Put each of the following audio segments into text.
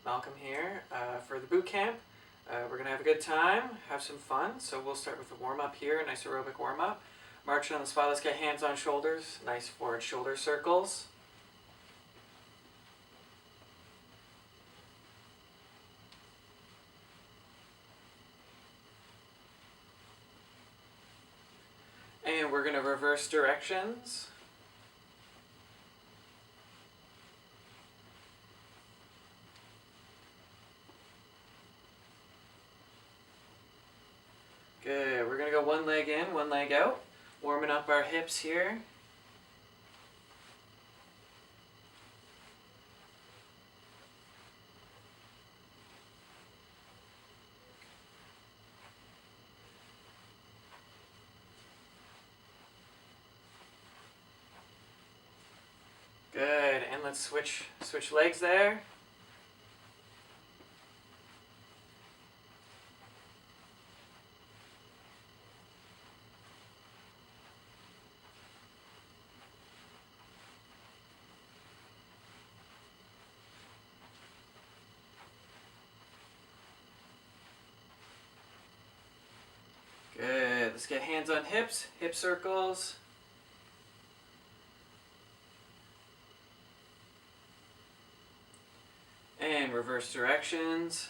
Malcolm here for the boot camp. We're going to have a good time, have some fun. So we'll start with a warm-up here, a nice aerobic warm-up. Marching on the spot, let's get hands on shoulders, nice forward shoulder circles. And we're going to reverse directions. Good, we're going to go one leg in, one leg out. Warming up our hips here. Good, and let's switch legs there. Good, let's get hands on hips, hip circles. And reverse directions.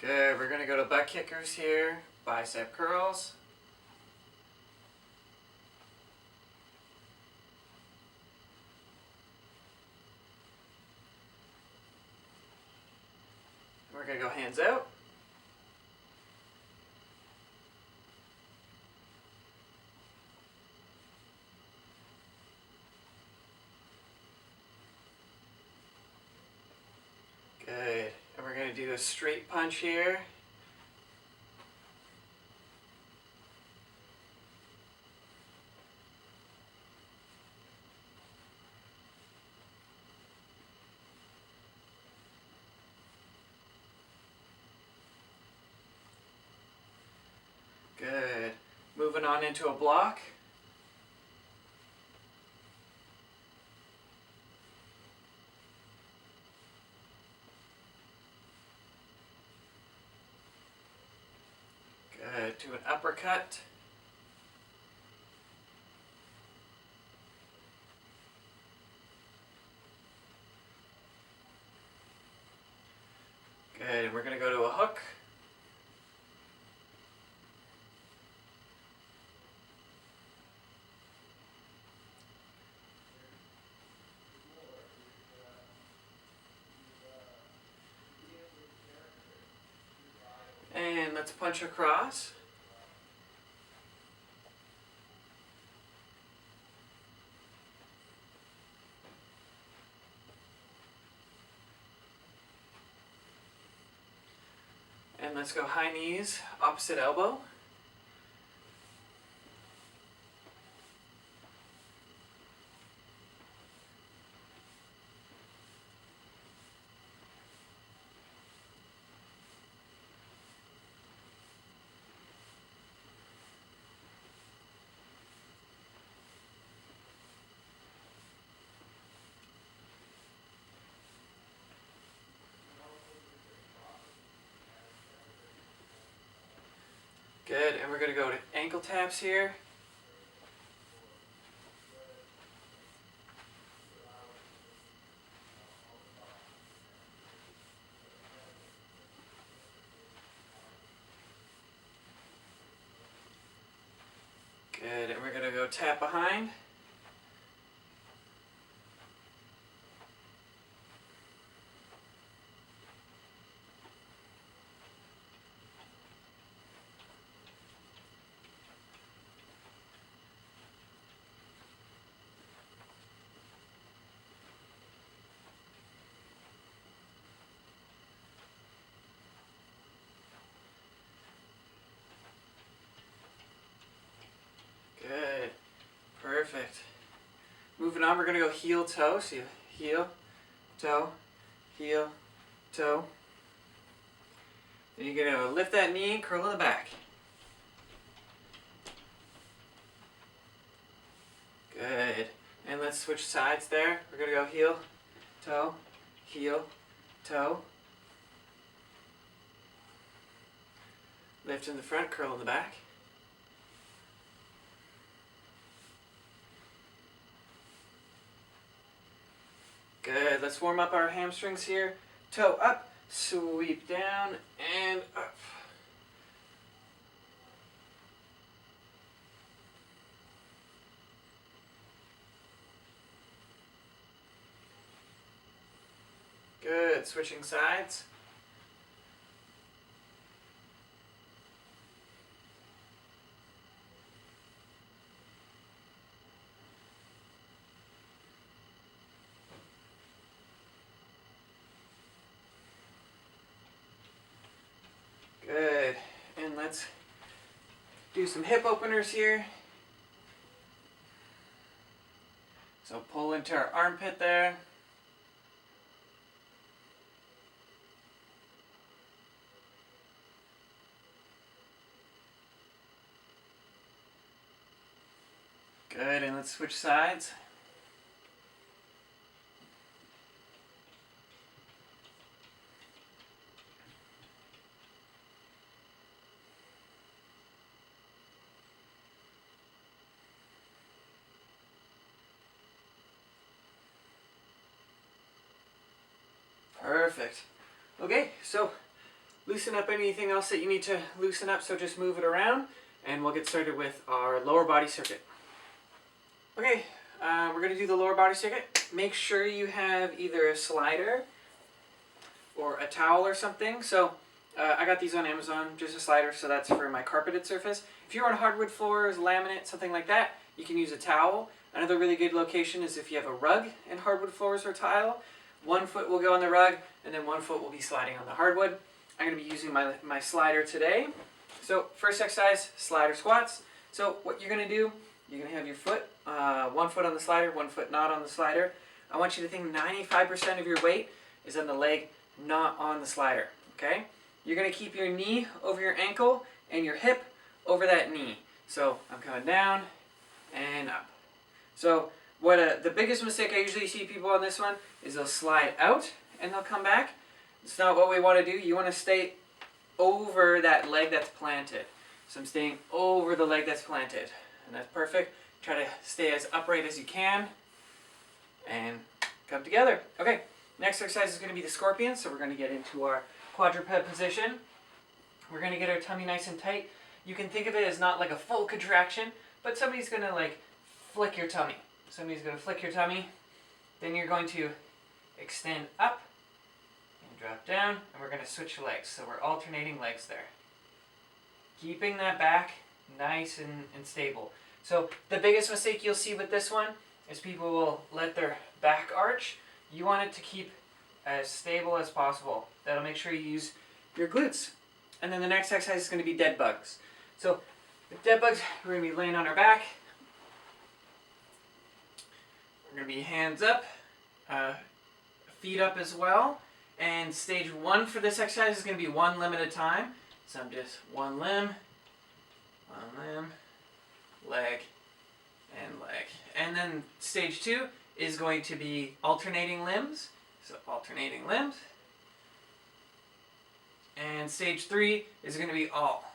Good, we're going to go to butt kickers here, bicep curls. We're going to go hands out. Good. And we're going to do a straight punch here. Good. Moving on into a block. Good. Do an uppercut. Good. We're going to go to a hook. And let's punch across. And let's go high knees, opposite elbow. Good, and we're going to go to ankle taps here. Good, and we're going to go tap behind. Good. Perfect. Moving on, we're going to go heel toe. So heel, toe, heel, toe. Then you're going to lift that knee and curl in the back. let's switch sides there. We're going to go heel, toe, heel, toe. Lift in the front, curl in the back. Good. Let's warm up our hamstrings here. Toe up, sweep down, and up. Good. Switching sides. Good. And let's do some hip openers here. So pull into our armpit there. Good, and let's switch sides. Perfect. Okay, so loosen up anything else that you need to loosen up, so just move it around and we'll get started with our lower body circuit. Okay, we're going to do the lower body circuit. Make sure you have either a slider or a towel or something. So I got these on Amazon, just a slider, so that's for my carpeted surface. If you're on hardwood floors, laminate, something like that, you can use a towel. Another really good location is if you have a rug and hardwood floors or tile. One foot will go on the rug, and then one foot will be sliding on the hardwood. I'm going to be using my slider today. So first exercise, slider squats. So what you're going to do, you're going to have your foot, one foot on the slider, one foot not on the slider. I want you to think 95% of your weight is on the leg, not on the slider, okay? You're going to keep your knee over your ankle and your hip over that knee. So I'm coming down and up. So the biggest mistake I usually see people on this one is they'll slide out and they'll come back. It's not what we want to do. You want to stay over that leg that's planted. So I'm staying over the leg that's planted. And that's perfect. Try to stay as upright as you can. And come together. Okay, next exercise is going to be the scorpion. So we're going to get into our quadruped position. We're going to get our tummy nice and tight. You can think of it as not like a full contraction, but somebody's going to like flick your tummy. Somebody's going to flick your tummy. Then you're going to extend up and drop down, and we're going to switch legs. So we're alternating legs there. Keeping that back nice and stable. So the biggest mistake you'll see with this one is people will let their back arch. You want it to keep as stable as possible. That'll make sure you use your glutes. And then the next exercise is going to be dead bugs. So with dead bugs, we're going to be laying on our back. We're going to be hands up, feet up as well. And stage one for this exercise is going to be one limb at a time. So I'm just one limb, leg, and leg. And then stage two is going to be alternating limbs. So alternating limbs. And stage three is going to be all.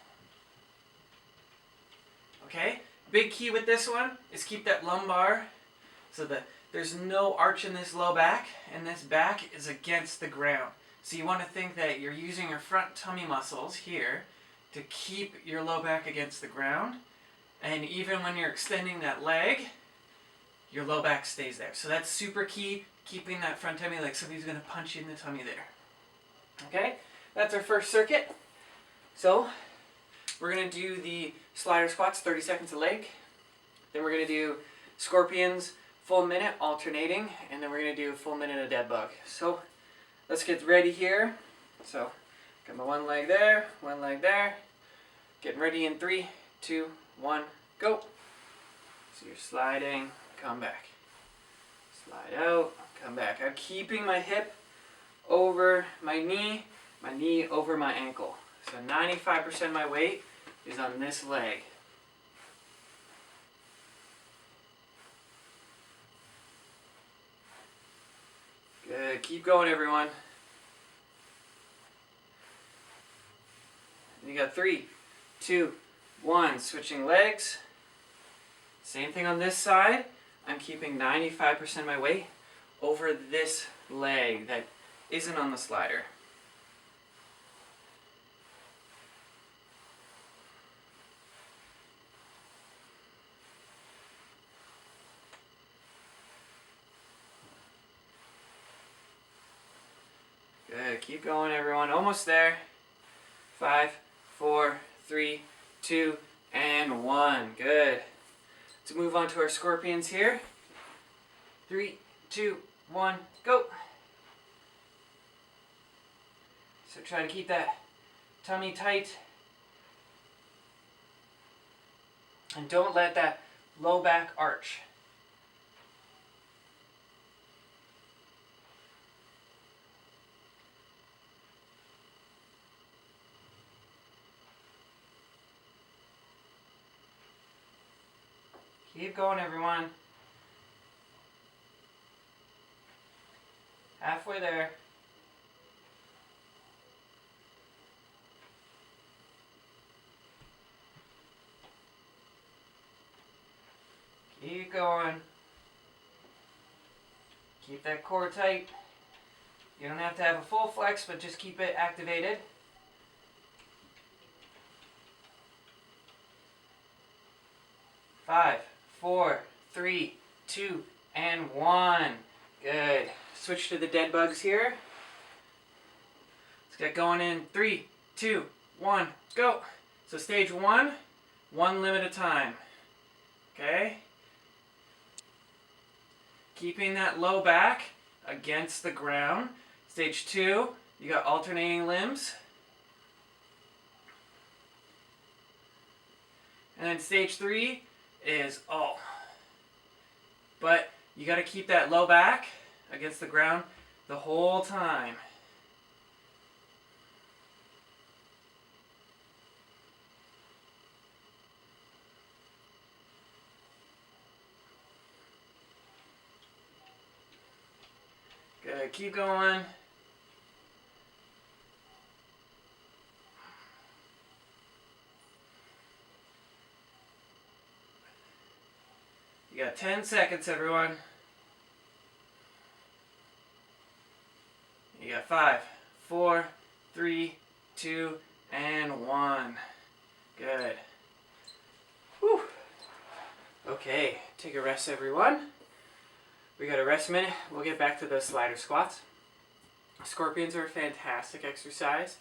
Okay? Big key with this one is keep that lumbar so that there's no arch in this low back, and this back is against the ground. So you want to think that you're using your front tummy muscles here to keep your low back against the ground. And even when you're extending that leg, your low back stays there. So that's super key, keeping that front tummy like somebody's going to punch you in the tummy there. Okay? That's our first circuit. So we're going to do the slider squats, 30 seconds a leg. Then we're going to do scorpions, full minute alternating, and then we're going to do a full minute of dead bug. So let's get ready here. So got my one leg there, getting ready in 3, 2, 1, go. So you're sliding, come back, slide out, come back. I'm keeping my hip over my knee over my ankle. So 95% of my weight is on this leg. Good. Keep going, everyone. You got 3, 2, 1. Switching legs. Same thing on this side. I'm keeping 95% of my weight over this leg that isn't on the slider. Good. Keep going, everyone. Almost there. 5, 4, 3, 2, and 1. Good. Let's move on to our scorpions here. 3, 2, 1, go. So try to keep that tummy tight. And don't let that low back arch. Keep going, everyone. Halfway there. Keep going. Keep that core tight. You don't have to have a full flex, but just keep it activated. Five, 4, 3, 2, and 1. Good. Switch to the dead bugs here. Let's get going in 3, 2, 1, go. So stage 1, 1 limb at a time. Okay? Keeping that low back against the ground. Stage 2, you got alternating limbs. And then stage 3 is all. But you got to keep that low back against the ground the whole time. Good. Keep going. You got 10 seconds, everyone. You got 5, 4, 3, 2, and 1. Good. Whew. Okay, take a rest, everyone. We got a rest minute. We'll get back to the slider squats. Scorpions are a fantastic exercise.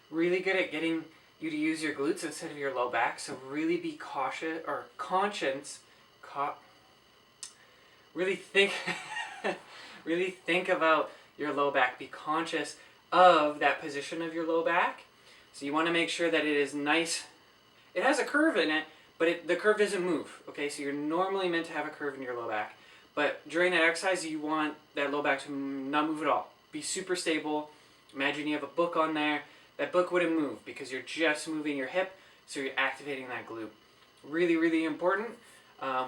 Really good at getting you to use your glutes instead of your low back. So really be cautious or conscious. Really think really think about your low back. Be conscious of that position of your low back. So you want to make sure that it is nice. It has a curve in it, but the curve doesn't move. Okay, so you're normally meant to have a curve in your low back. But during that exercise, you want that low back to not move at all. Be super stable. Imagine you have a book on there. That book wouldn't move because you're just moving your hip, so you're activating that glute. Really, really important.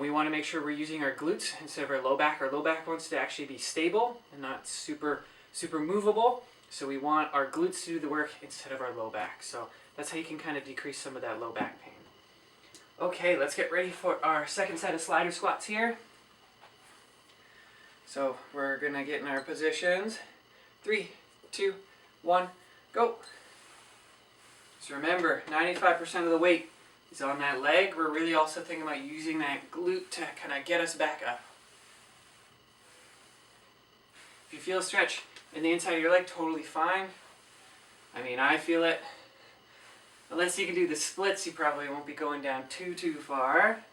We want to make sure we're using our glutes instead of our low back. Our low back wants to actually be stable and not super movable. So we want our glutes to do the work instead of our low back. So that's how you can kind of decrease some of that low back pain. Okay, let's get ready for our second set of slider squats here. So we're going to get in our positions. 3, 2, 1, go. So remember, 95% of the weight is on that leg. We're really also thinking about using that glute to kind of get us back up. If you feel a stretch in the inside of your leg, totally fine. I mean, I feel it. Unless you can do the splits, you probably won't be going down too far.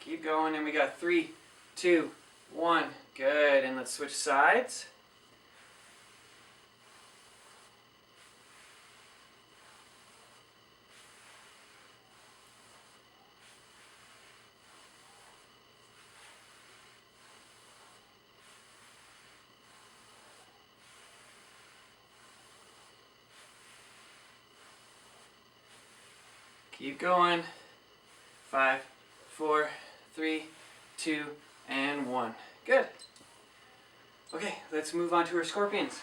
Keep going, and we got 3, 2, 1. Good, and let's switch sides. Keep going. 5, 4, 3, 2, and 1. Good. Okay, let's move on to our scorpions.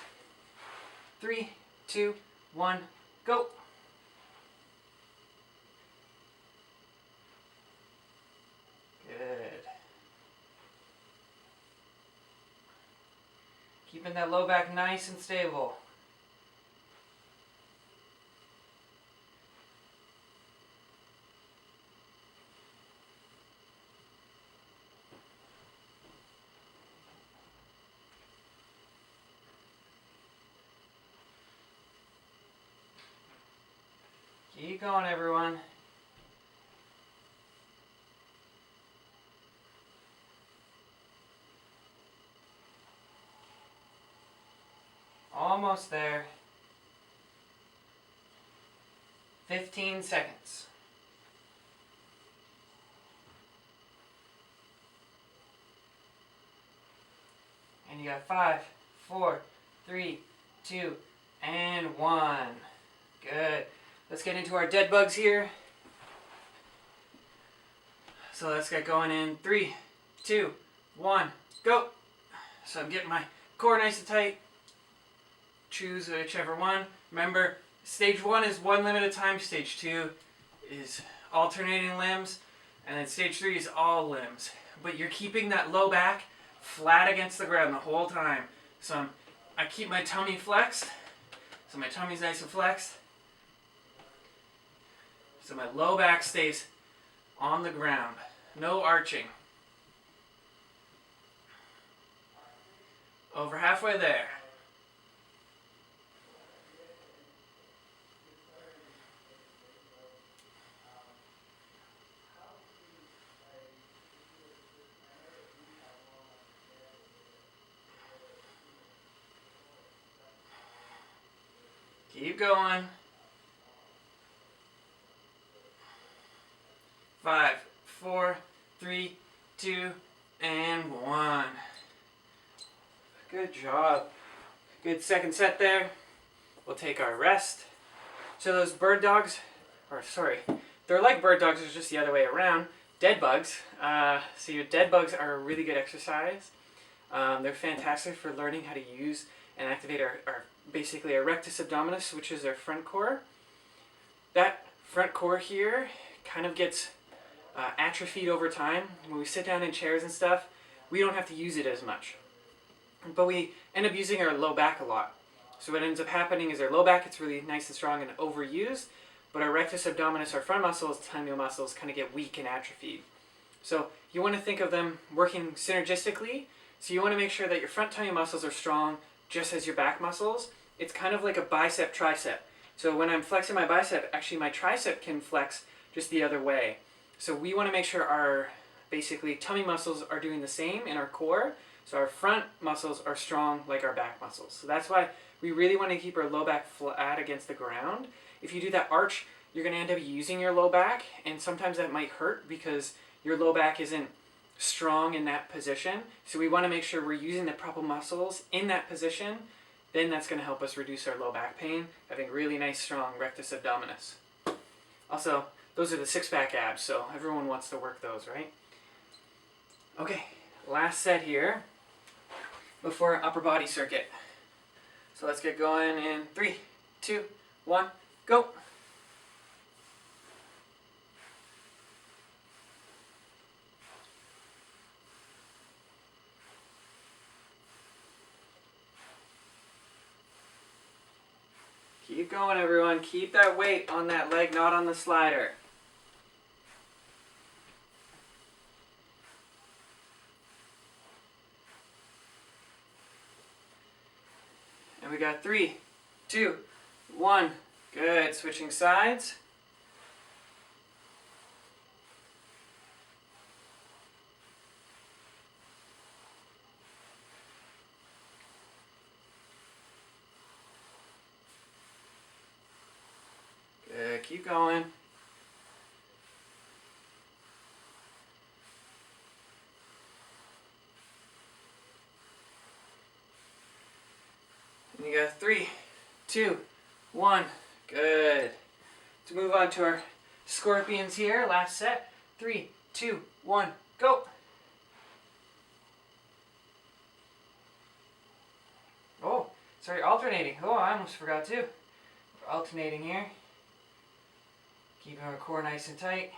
3, 2, 1, go. Good. Keeping that low back nice and stable. Keep going, everyone. Almost there. 15 seconds. And you got 5, 4, 3, 2, and 1. Good. Let's get into our dead bugs here. So let's get going in 3, 2, 1, go. So I'm getting my core nice and tight. Choose whichever one. Remember, stage 1 is one limb at a time. Stage 2 is alternating limbs. And then stage 3 is all limbs. But you're keeping that low back flat against the ground the whole time. So I keep my tummy flexed. So my tummy's nice and flexed. So my low back stays on the ground. No arching. Over halfway there. Keep going. 5, 4, 3, 2, and 1. Good job. Good second set there. We'll take our rest. So those bird dogs, they're like bird dogs, it's just the other way around. Dead bugs. So your dead bugs are a really good exercise. They're fantastic for learning how to use and activate our basically our rectus abdominis, which is our front core. That front core here kind of gets atrophied over time. When we sit down in chairs and stuff, we don't have to use it as much. But we end up using our low back a lot. So what ends up happening is our low back gets really nice and strong and overused, but our rectus abdominis, our front muscles, tummy muscles kind of get weak and atrophied. So you want to think of them working synergistically. So you want to make sure that your front tummy muscles are strong just as your back muscles. It's kind of like a bicep tricep. So when I'm flexing my bicep, actually my tricep can flex just the other way. So we want to make sure our basically tummy muscles are doing the same in our core. So our front muscles are strong like our back muscles. So that's why we really want to keep our low back flat against the ground. If you do that arch, you're going to end up using your low back, and sometimes that might hurt because your low back isn't strong in that position. So we want to make sure we're using the proper muscles in that position. Then that's going to help us reduce our low back pain, having really nice strong rectus abdominis. Also, those are the six-pack abs, so everyone wants to work those, right? Okay, last set here before upper body circuit. So let's get going in 3, 2, 1, go. Keep going, everyone. Keep that weight on that leg, not on the slider. And we got 3, 2, 1. Good. Switching sides. Good. Keep going. And you got 3, 2, 1. Good. To move on to our scorpions here, last set. 3, 2, 1, go. Oh, sorry, alternating. Oh, I almost forgot too. We're alternating here. Keeping our core nice and tight.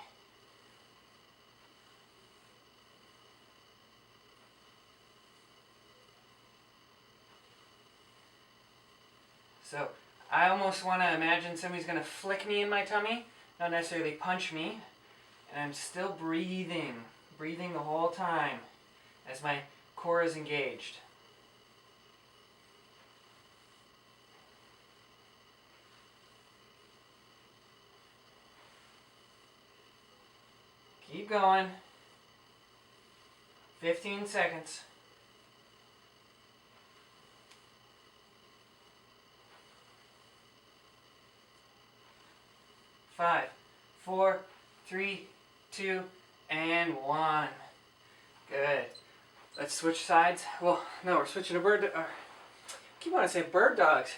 So I almost want to imagine somebody's going to flick me in my tummy, not necessarily punch me, and I'm still breathing the whole time as my core is engaged. Keep going. 15 seconds. 5, 4, 3, 2, and 1. Good. Let's switch sides. Well, no, we're switching to bird. I keep wanting to say bird dogs.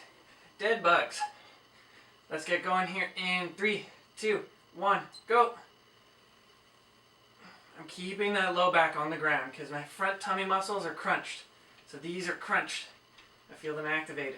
Dead bugs. Let's get going here in 3, 2, 1, go. I'm keeping that low back on the ground because my front tummy muscles are crunched. So these are crunched. I feel them activated.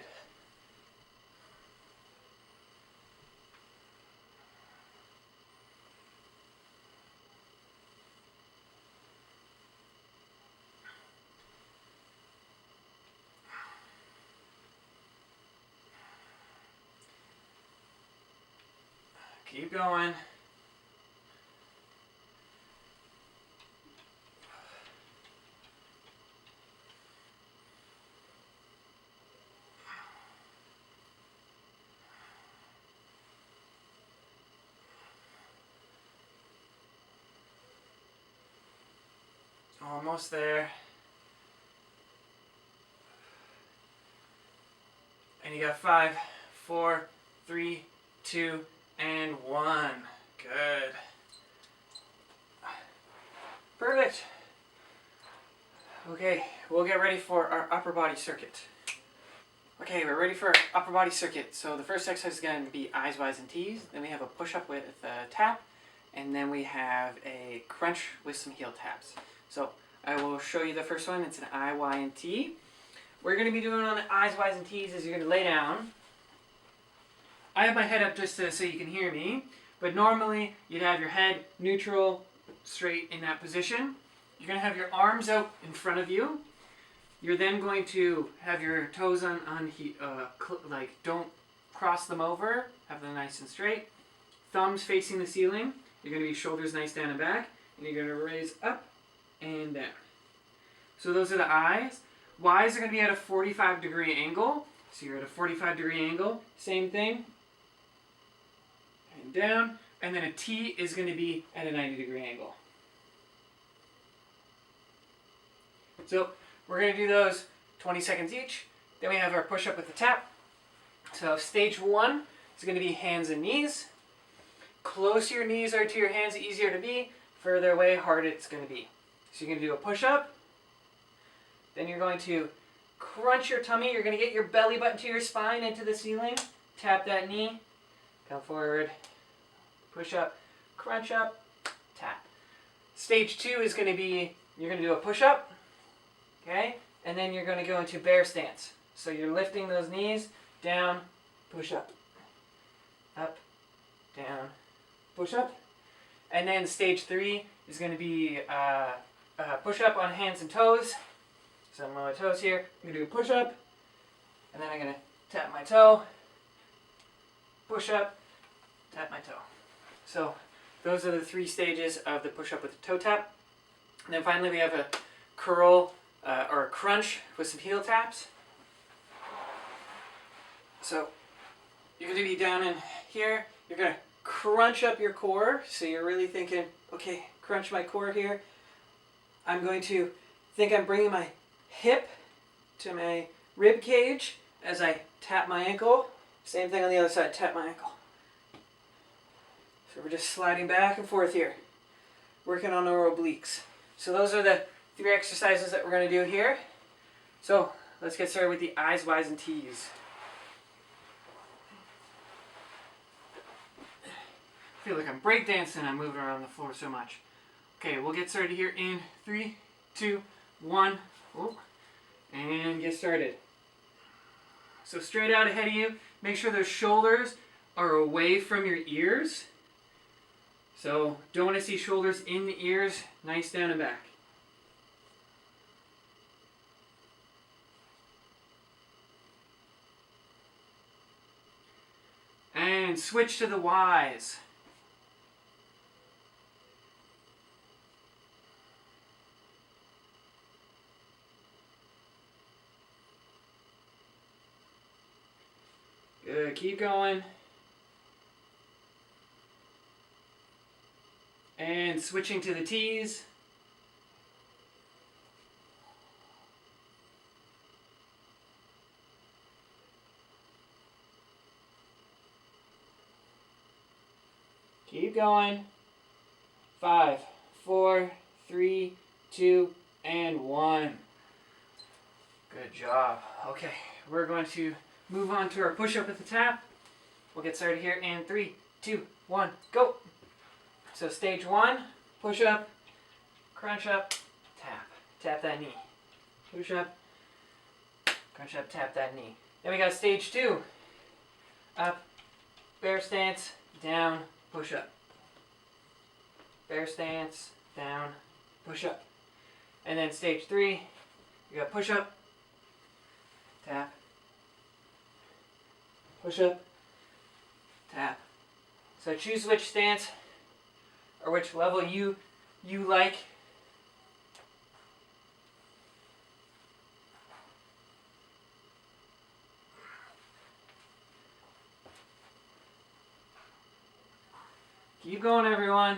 Keep going. Almost there. And you got 5, 4, 3, 2, and 1. Good. Perfect. Okay, we'll get ready for our upper body circuit. Okay, we're ready for our upper body circuit. So the first exercise is going to be eyes, Y's, and T's. Then we have a push-up with a tap. And then we have a crunch with some heel taps. So I will show you the first one. It's an I, Y, and T. We're going to be doing on the I's, Y's, and T's is you're going to lay down. I have my head up just so you can hear me. But normally you'd have your head neutral, straight in that position. You're going to have your arms out in front of you. You're then going to have your toes like don't cross them over. Have them nice and straight. Thumbs facing the ceiling. You're going to be shoulders nice down and back. And you're going to raise up and down. So those are the I's. Y's are going to be at a 45-degree angle. So you're at a 45-degree angle. Same thing. And down. And then a T is going to be at a 90-degree angle. So we're going to do those 20 seconds each. Then we have our push-up with the tap. So stage 1 is going to be hands and knees. Closer your knees are to your hands, the easier to be. Further away, harder it's going to be. So you're going to do a push-up. Then you're going to crunch your tummy. You're going to get your belly button to your spine into the ceiling. Tap that knee. Come forward. Push up. Crunch up. Tap. Stage 2 is going to be, you're going to do a push-up. Okay? And then you're going to go into bear stance. So you're lifting those knees. Down. Push up. Up. Down. Push up. And then stage 3 is going to be push up on hands and toes. So I'm on my toes here. I'm going to do a push up. And then I'm going to tap my toe. Push up. Tap my toe. So those are the 3 stages of the push up with the toe tap. And then finally we have a curl or a crunch with some heel taps. So you're going to be down in here. You're going to crunch up your core. So you're really thinking, okay, crunch my core here. I'm going to think I'm bringing my hip to my rib cage as I tap my ankle. Same thing on the other side, tap my ankle. So we're just sliding back and forth here, working on our obliques. So those are the 3 exercises that we're going to do here. So let's get started with the I's, Y's, and T's. I feel like I'm breakdancing. I'm moving around the floor so much. Okay, we'll get started here in 3, 2, 1. Oh, and get started. So straight out ahead of you, make sure those shoulders are away from your ears. So don't want to see shoulders in the ears, nice down and back. And switch to the Y's. Good, keep going. And switching to the T's. Keep going. 5, 4, 3, 2, and 1. Good job. Okay, we're going to move on to our push-up with the tap. We'll get started here in 3, 2, 1, go. So stage 1, push up, crunch up, tap. Tap that knee. Push up, crunch up, tap that knee. Then we got stage 2. Up, bear stance, down, push up. Bear stance, down, push up. And then stage 3, you got push up, tap, push up, tap. So choose which stance or which level you like. Keep going, everyone.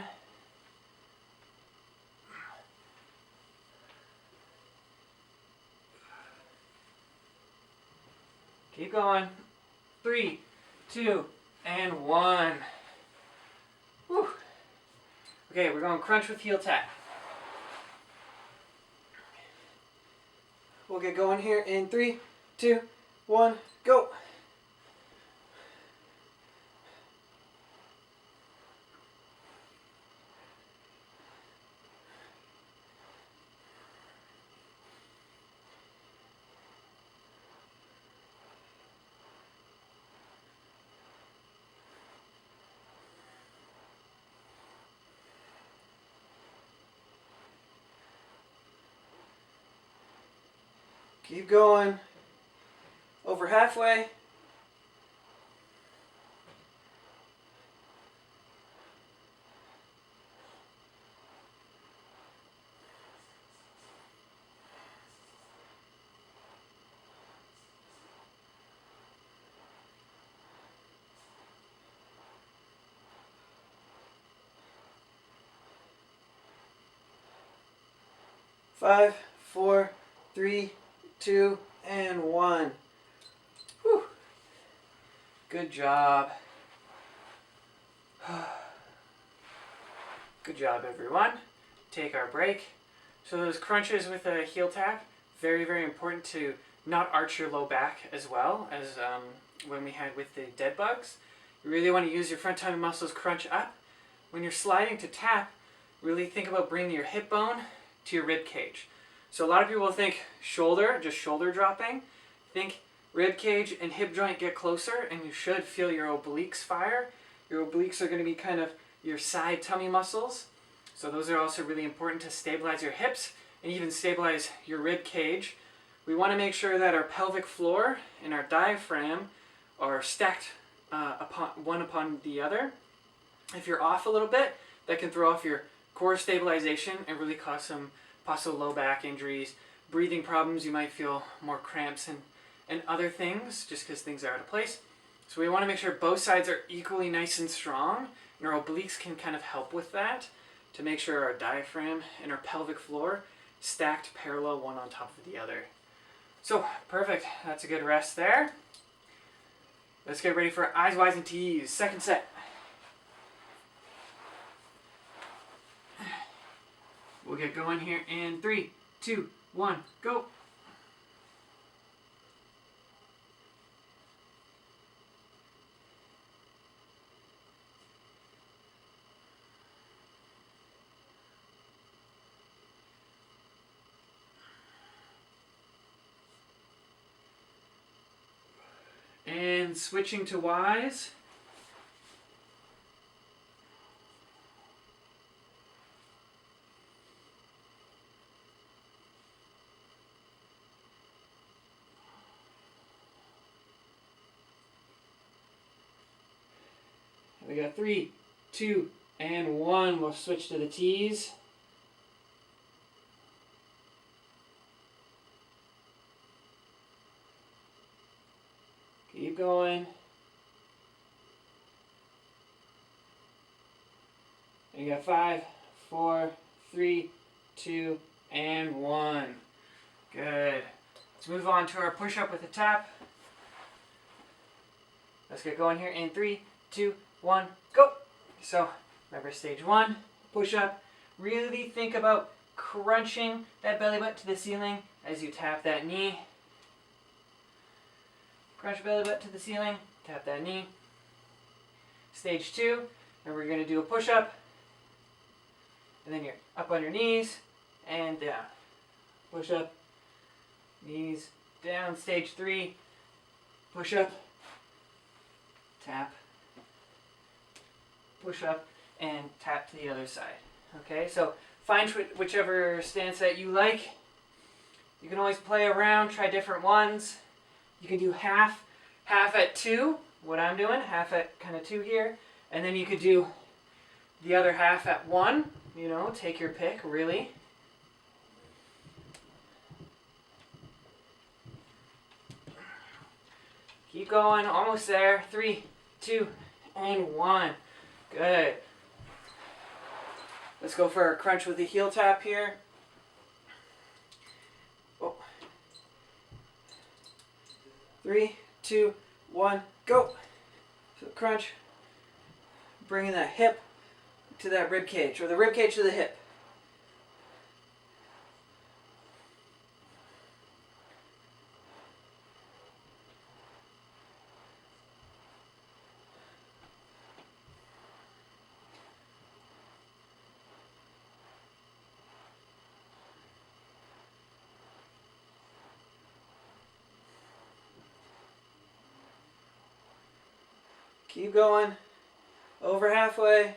Keep going. 3, 2, and 1. Whew. Okay, we're going crunch with heel tap. We'll get going here in 3, 2, 1, go. Keep going. Over halfway. Five, 4, 3, 2, and 1. Whew. Good job. Good job, everyone. Take our break. So those crunches with a heel tap, very, very important to not arch your low back as well as when we had with the dead bugs. You really want to use your front tummy muscles crunch up. When you're sliding to tap, really think about bringing your hip bone to your rib cage. So a lot of people think shoulder, just shoulder dropping. Think rib cage and hip joint get closer, and you should feel your obliques fire. Your obliques are going to be kind of your side tummy muscles. So those are also really important to stabilize your hips and even stabilize your rib cage. We want to make sure that our pelvic floor and our diaphragm are stacked one upon the other. If you're off a little bit, that can throw off your core stabilization and really cause some possible low back injuries, breathing problems. You might feel more cramps and other things just because things are out of place. So we want to make sure both sides are equally nice and strong, and our obliques can kind of help with that to make sure our diaphragm and our pelvic floor stacked parallel one on top of the other. So perfect, that's a good rest there. Let's get ready for eyes, Y's, and T's. Second set. We'll get going here in 3, 2, 1, go. And switching to Ys. We got 3, 2, and 1. We'll switch to the T's. Keep going. And you got 5, 4, 3, 2, and 1. Good. Let's move on to our push-up with a tap. Let's get going here in 3, 2, 1, go. So remember stage 1, push-up. Really think about crunching that belly button to the ceiling as you tap that knee. Crunch belly button to the ceiling, tap that knee. Stage 2, and we're going to do a push-up. And then you're up on your knees and down. Push-up, knees, down. Stage 3, push-up, tap, push-up, and tap to the other side. Okay, so find whichever stance that you like. You can always play around, try different ones. You can do half at 2, what I'm doing, half at kind of 2 here. And then you could do the other half at 1, you know, take your pick, really. Keep going, almost there. 3, 2, and 1. Good. Let's go for a crunch with the heel tap here. Oh. 3, 2, 1, go. So crunch, bringing that hip to that rib cage, or the rib cage to the hip. Keep going. Over halfway.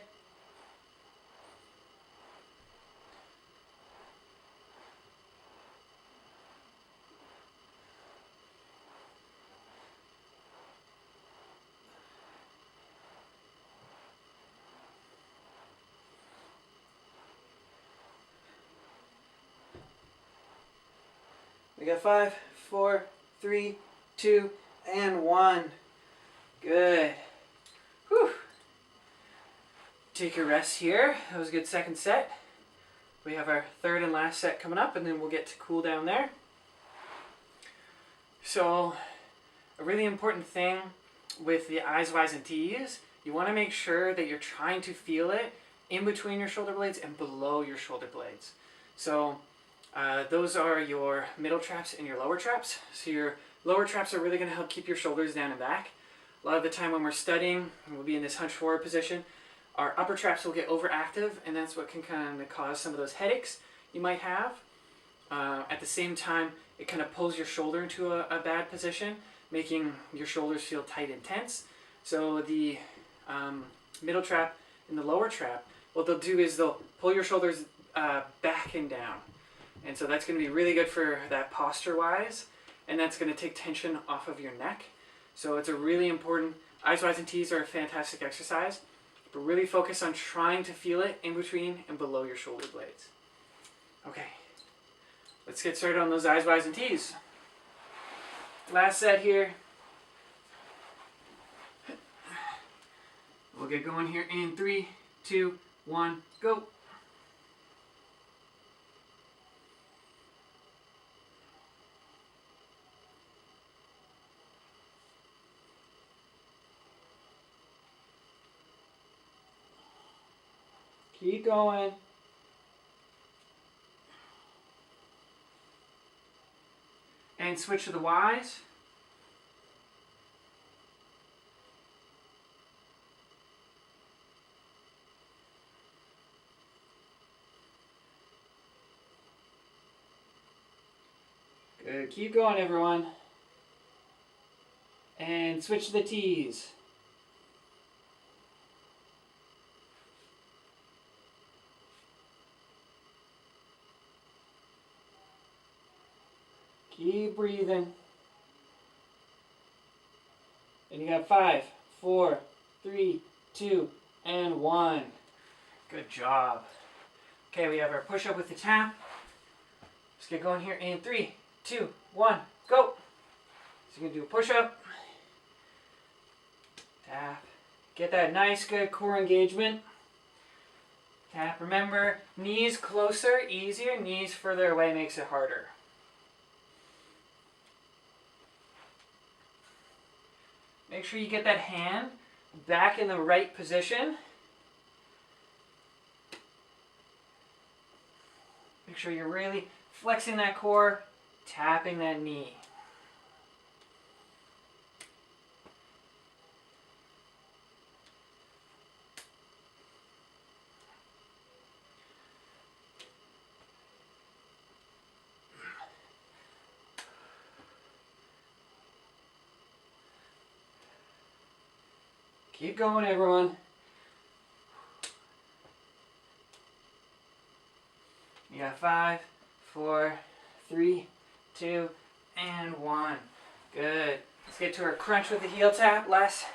We got 5, 4, 3, 2, and 1. Good. Whew. Take your rest here. That was a good second set. We have our third and last set coming up, and then we'll get to cool down there. So, a really important thing with the I's, Y's, and T's, you want to make sure that you're trying to feel it in between your shoulder blades and below your shoulder blades. So, those are your middle traps and your lower traps. So your lower traps are really going to help keep your shoulders down and back. A lot of the time when we're studying, we'll be in this hunched forward position, our upper traps will get overactive, and that's what can kind of cause some of those headaches you might have. At the same time, it kind of pulls your shoulder into a bad position, making your shoulders feel tight and tense. So the middle trap and the lower trap, what they'll do is they'll pull your shoulders back and down. And so that's going to be really good for that posture-wise, and that's going to take tension off of your neck. So it's a really important, I's, Y's, and T's are a fantastic exercise, but really focus on trying to feel it in between and below your shoulder blades. Okay, let's get started on those I's, Y's, and T's. Last set here. We'll get going here in 3, 2, 1, go. Keep going. And switch to the Y's. Good. Keep going, everyone. And switch the T's. Keep breathing. And you got 5, 4, 3, 2, and 1. Good job. Okay, we have our push-up with the tap. Let's get going here in 3, 2, 1, go. So you're going to do a push-up. Tap. Get that nice, good core engagement. Tap. Remember, knees closer, easier. Knees further away makes it harder. Make sure you get that hand back in the right position. Make sure you're really flexing that core, tapping that knee. Keep going, everyone. You got 5, 4, 3, 2, and 1. Good. Let's get to our crunch with the heel tap. Last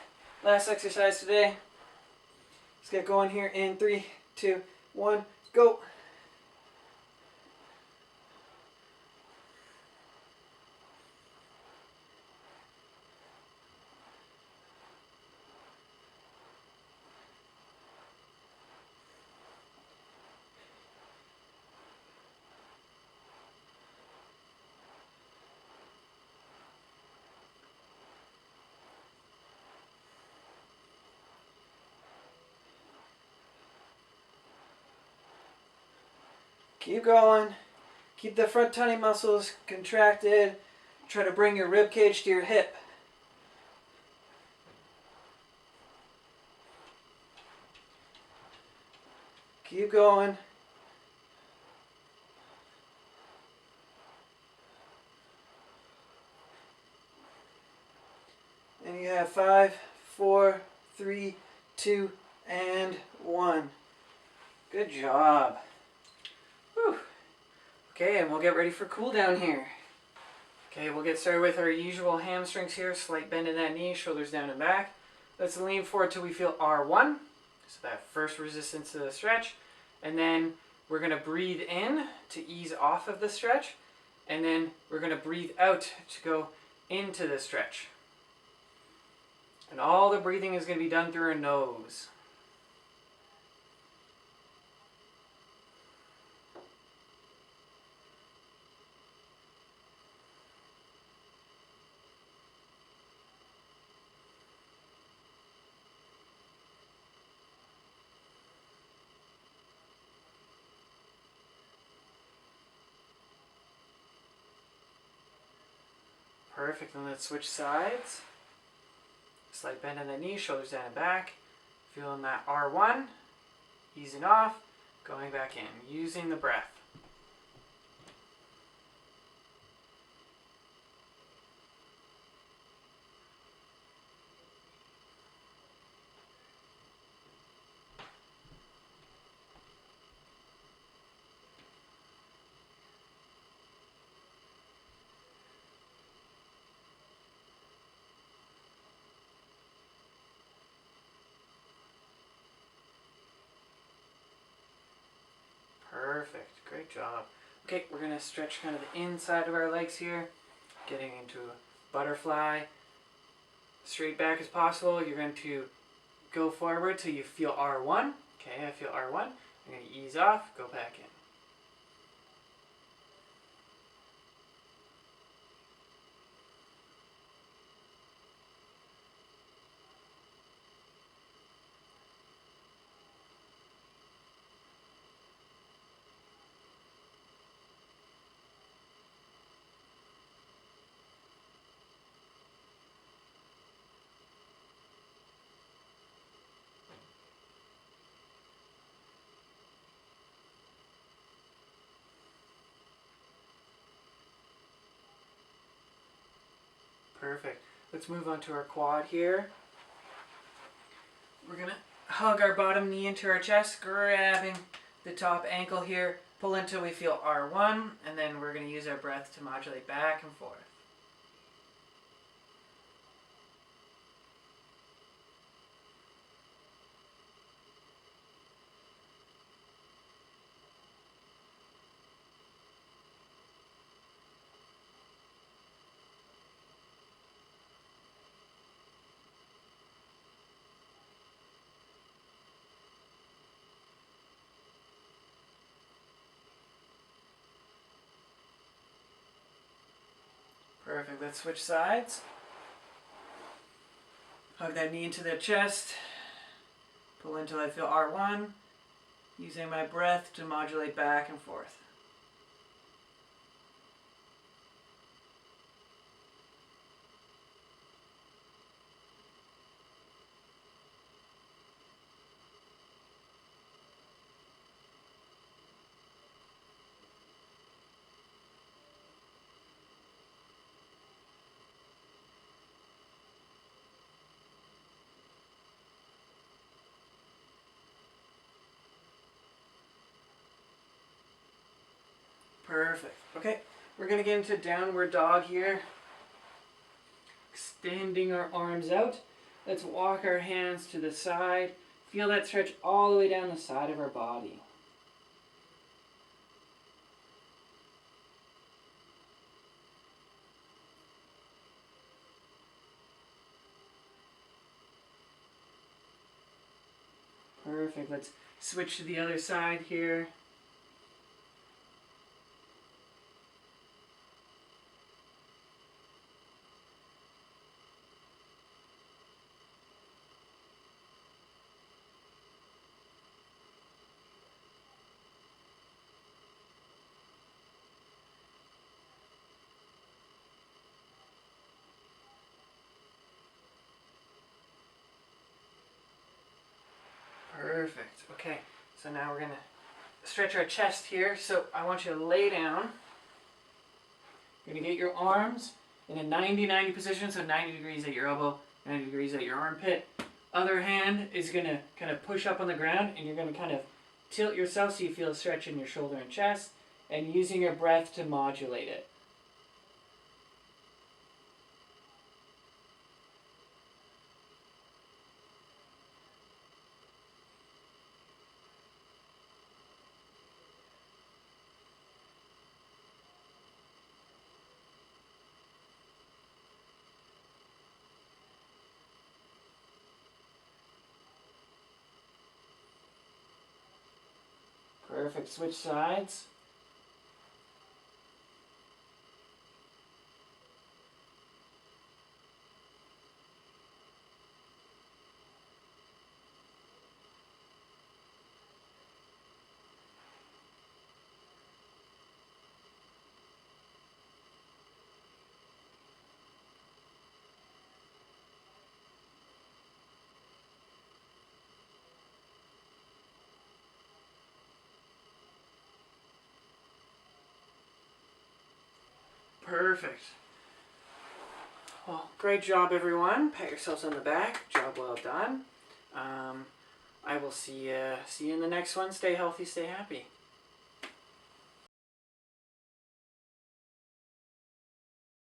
exercise today. Let's get going here in 3, 2, 1, go. Keep going. Keep the front tummy muscles contracted. Try to bring your rib cage to your hip. Keep going. And you have 5, 4, 3, 2, and 1. Good job. Whew. Okay, and we'll get ready for cool down here. Okay, we'll get started with our usual hamstrings here. Slight bend in that knee, shoulders down and back. Let's lean forward till we feel R1. So that first resistance to the stretch. And then we're going to breathe in to ease off of the stretch. And then we're going to breathe out to go into the stretch. And all the breathing is going to be done through our nose. Perfect, and let's switch sides. Slight bend in the knee, shoulders down and back. Feeling that R1, easing off, going back in, using the breath. Perfect, great job. Okay, we're going to stretch kind of the inside of our legs here, getting into a butterfly. Straight back as possible. You're going to go forward till you feel R1. Okay, I feel R1. I'm going to ease off, go back in. Perfect. Let's move on to our quad here. We're gonna hug our bottom knee into our chest, grabbing the top ankle here. Pull until we feel R1, and then we're gonna use our breath to modulate back and forth. Perfect, let's switch sides. Hug that knee into the chest. Pull until I feel R1. Using my breath to modulate back and forth. Perfect. Okay, we're going to get into downward dog here. Extending our arms out. Let's walk our hands to the side. Feel that stretch all the way down the side of our body. Perfect. Let's switch to the other side here. Perfect. Okay, so now we're going to stretch our chest here. So I want you to lay down. You're going to get your arms in a 90-90 position, so 90 degrees at your elbow, 90 degrees at your armpit. Other hand is going to kind of push up on the ground, and you're going to kind of tilt yourself so you feel a stretch in your shoulder and chest, and using your breath to modulate it. Perfect. Switch sides. Perfect. Well, great job, everyone. Pat yourselves on the back. Job well done. I will see you in the next one. Stay healthy, stay happy.